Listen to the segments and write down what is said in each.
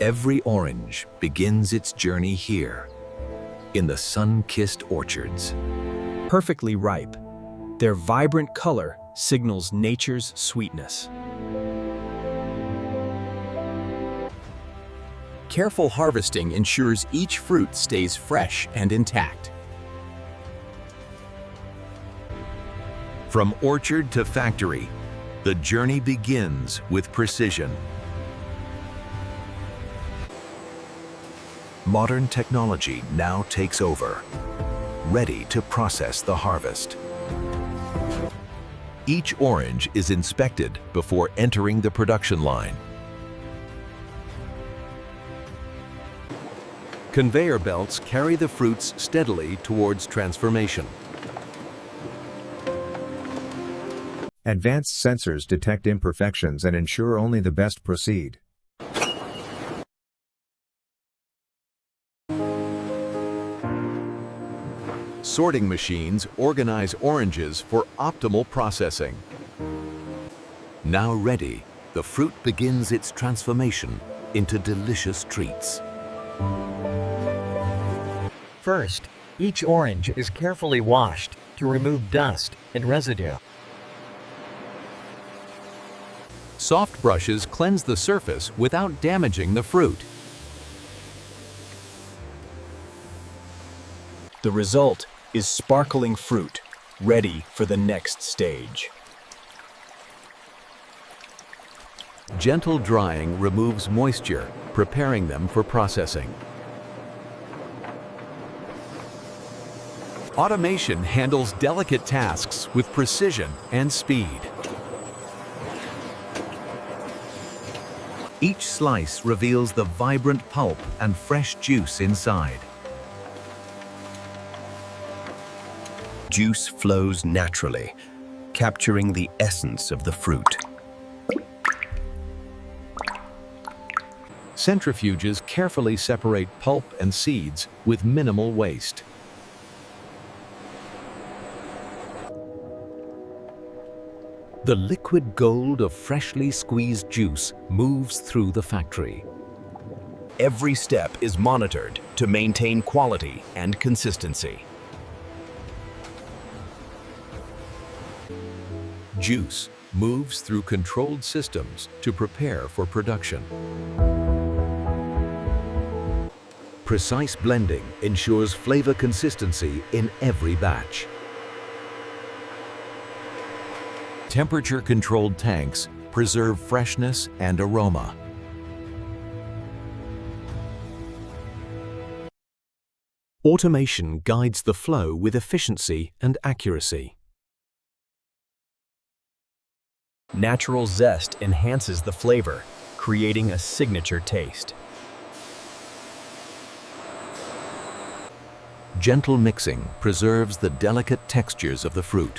Every orange begins its journey here, in the sun-kissed orchards. Perfectly ripe, their vibrant color signals nature's sweetness. Careful harvesting ensures each fruit stays fresh and intact. From orchard to factory, the journey begins with precision. Modern technology now takes over, ready to process the harvest. Each orange is inspected before entering the production line. Conveyor belts carry the fruits steadily towards transformation. Advanced sensors detect imperfections and ensure only the best proceed. Sorting machines organize oranges for optimal processing. Now ready, the fruit begins its transformation into delicious treats. First, each orange is carefully washed to remove dust and residue. Soft brushes cleanse the surface without damaging the fruit. The result is sparkling fruit, ready for the next stage. Gentle drying removes moisture, preparing them for processing. Automation handles delicate tasks with precision and speed. Each slice reveals the vibrant pulp and fresh juice inside. Juice flows naturally, capturing the essence of the fruit. Centrifuges carefully separate pulp and seeds with minimal waste. The liquid gold of freshly squeezed juice moves through the factory. Every step is monitored to maintain quality and consistency. Juice moves through controlled systems to prepare for production. Precise blending ensures flavor consistency in every batch. Temperature-controlled tanks preserve freshness and aroma. Automation guides the flow with efficiency and accuracy. Natural zest enhances the flavor, creating a signature taste. Gentle mixing preserves the delicate textures of the fruit.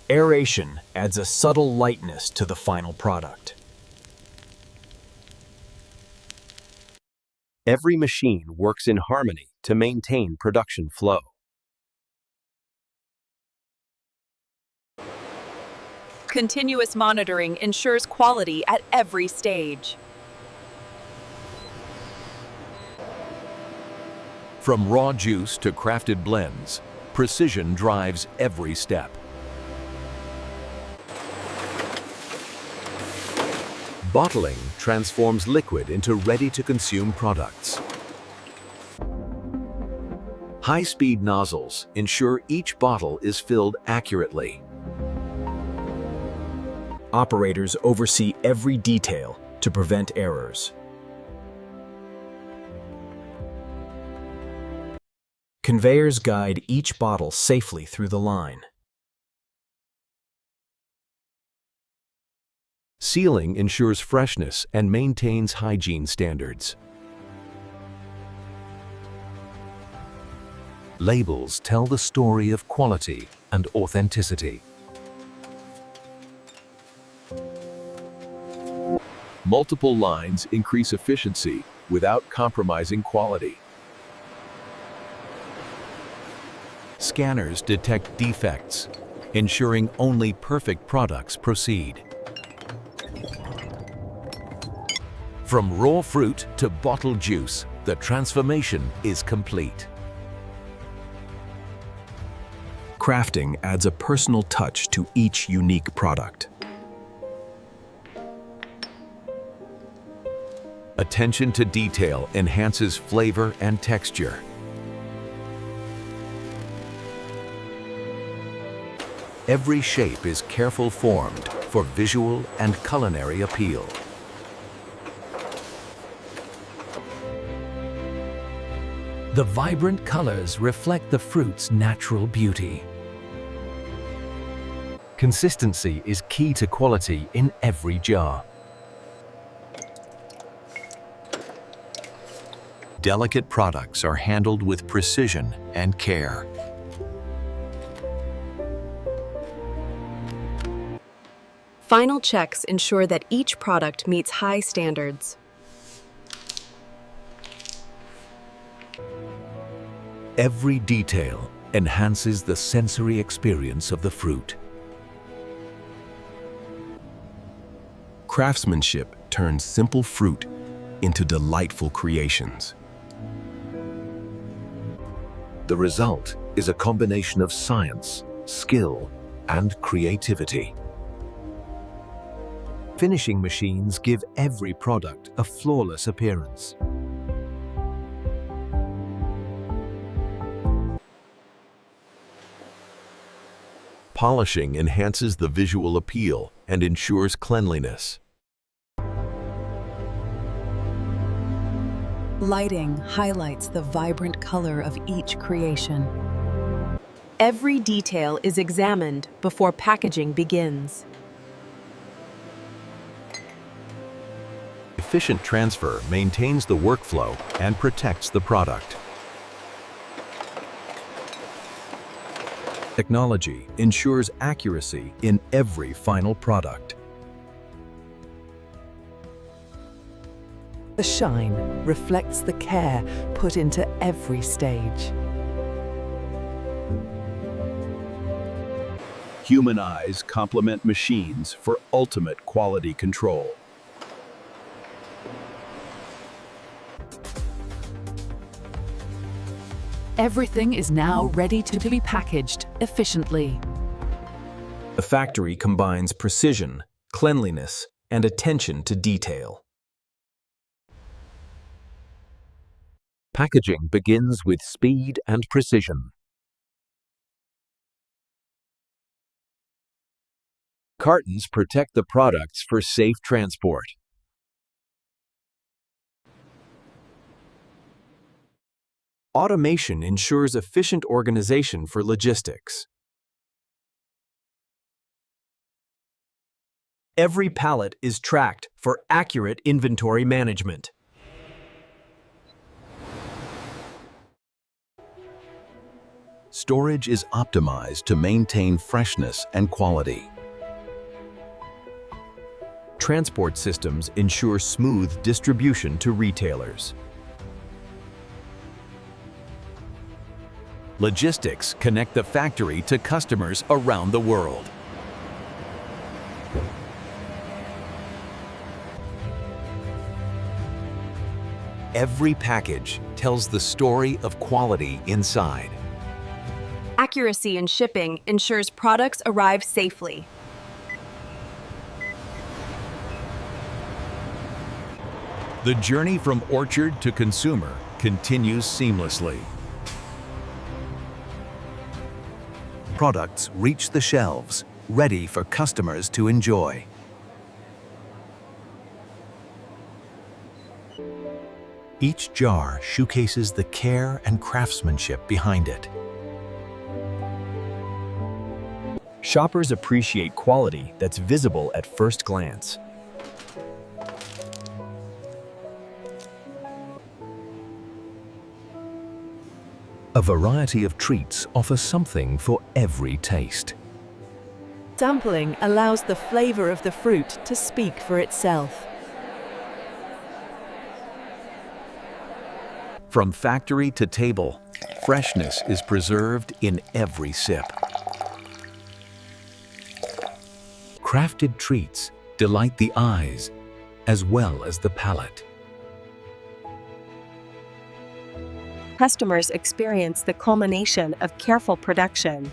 Aeration adds a subtle lightness to the final product. Every machine works in harmony to maintain production flow. Continuous monitoring ensures quality at every stage. From raw juice to crafted blends, precision drives every step. Bottling transforms liquid into ready-to-consume products. High-speed nozzles ensure each bottle is filled accurately. Operators oversee every detail to prevent errors. Conveyors guide each bottle safely through the line. Sealing ensures freshness and maintains hygiene standards. Labels tell the story of quality and authenticity. Multiple lines increase efficiency without compromising quality. Scanners detect defects, ensuring only perfect products proceed. From raw fruit to bottled juice, the transformation is complete. Crafting adds a personal touch to each unique product. Attention to detail enhances flavor and texture. Every shape is carefully formed for visual and culinary appeal. The vibrant colors reflect the fruit's natural beauty. Consistency is key to quality in every jar. Delicate products are handled with precision and care. Final checks ensure that each product meets high standards. Every detail enhances the sensory experience of the fruit. Craftsmanship turns simple fruit into delightful creations. The result is a combination of science, skill, and creativity. Finishing machines give every product a flawless appearance. Polishing enhances the visual appeal and ensures cleanliness. Lighting highlights the vibrant color of each creation. Every detail is examined before packaging begins. Efficient transfer maintains the workflow and protects the product. Technology ensures accuracy in every final product. The shine reflects the care put into every stage. Human eyes complement machines for ultimate quality control. Everything is now ready to be packaged efficiently. The factory combines precision, cleanliness, and attention to detail. Packaging begins with speed and precision. Cartons protect the products for safe transport. Automation ensures efficient organization for logistics. Every pallet is tracked for accurate inventory management. Storage is optimized to maintain freshness and quality. Transport systems ensure smooth distribution to retailers. Logistics connect the factory to customers around the world. Every package tells the story of quality inside. Accuracy in shipping ensures products arrive safely. The journey from orchard to consumer continues seamlessly. Products reach the shelves, ready for customers to enjoy. Each jar showcases the care and craftsmanship behind it. Shoppers appreciate quality that's visible at first glance. A variety of treats offer something for every taste. Sampling allows the flavor of the fruit to speak for itself. From factory to table, freshness is preserved in every sip. Crafted treats delight the eyes as well as the palate. Customers experience the culmination of careful production.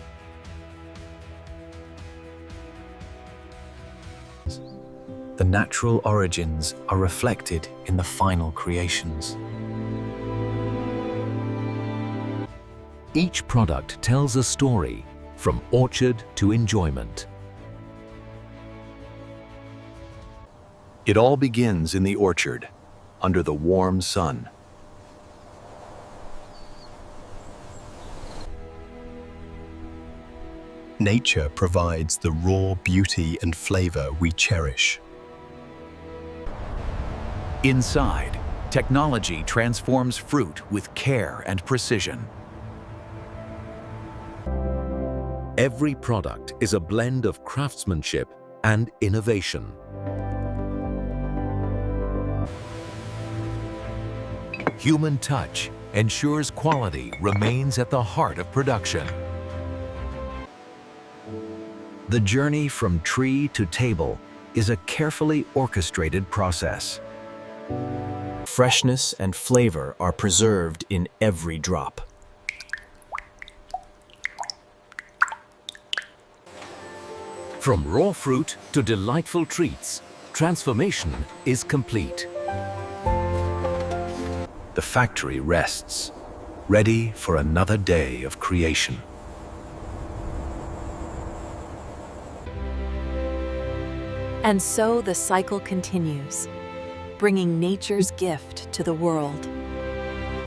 The natural origins are reflected in the final creations. Each product tells a story, from orchard to enjoyment. It all begins in the orchard, under the warm sun. Nature provides the raw beauty and flavor we cherish. Inside, technology transforms fruit with care and precision. Every product is a blend of craftsmanship and innovation. Human touch ensures quality remains at the heart of production. The journey from tree to table is a carefully orchestrated process. Freshness and flavor are preserved in every drop. From raw fruit to delightful treats, transformation is complete. The factory rests, ready for another day of creation. And so the cycle continues, bringing nature's gift to the world.